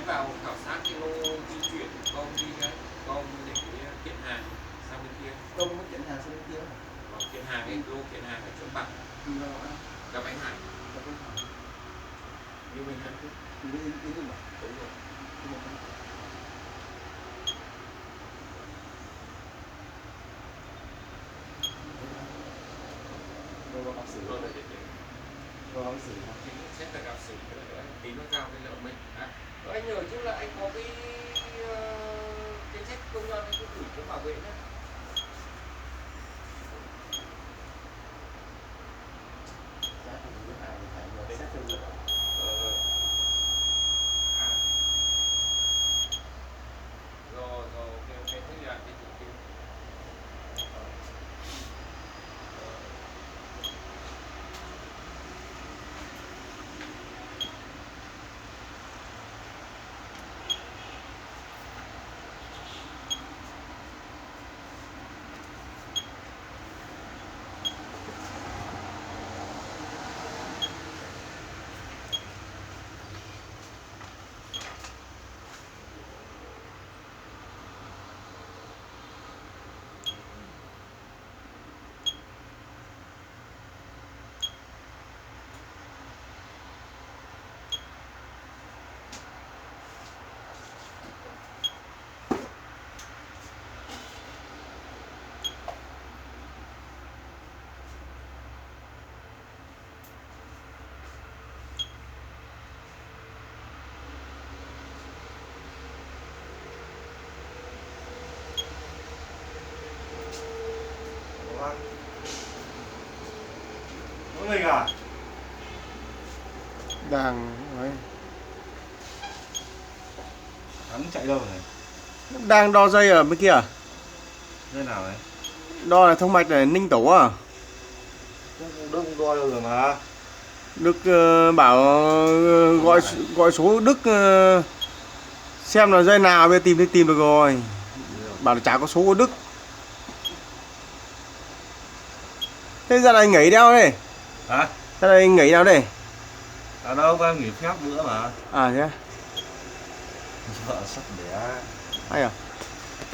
vào khảo sát cái lô di chuyển của công đi cái công để kiện hàng sang bên kia. Công mới kiện hàng sang bên kia. Kiện hàng cái lô kiện hàng ở chỗ bạn gặp anh Hải. Như mình Hàn Quốc. Đúng rồi. Rồi gặp xử Rồi rồi. để Rồi gặp xử. Xét là gặp xử tí nó cao cái lượng mình. Anh nhờ chứ là anh có cái check công nhân anh cứ gửi cho bảo vệ nhé. Giá thì với Hải thì phải nhờ xét thương lượng. Rồi ok thế thì là cái chủ tiêu. Mỗi mình à? Đang ấy. Hắn chạy đâu này? Đang đo dây ở bên kia à? Dây nào đấy? Đo là thông mạch này, ninh tổ à? Đức không đo đâu rồi mà. Đức bảo gọi số Đức xem là dây nào bây giờ tìm được rồi. Bảo là chả có số của Đức. Thế ra này nghỉ đâu đây? Hả? Ra đây nghỉ nào đây? À đâu, em nghỉ phép nữa mà. À thế à? Vợ sắp đẻ. Hay à?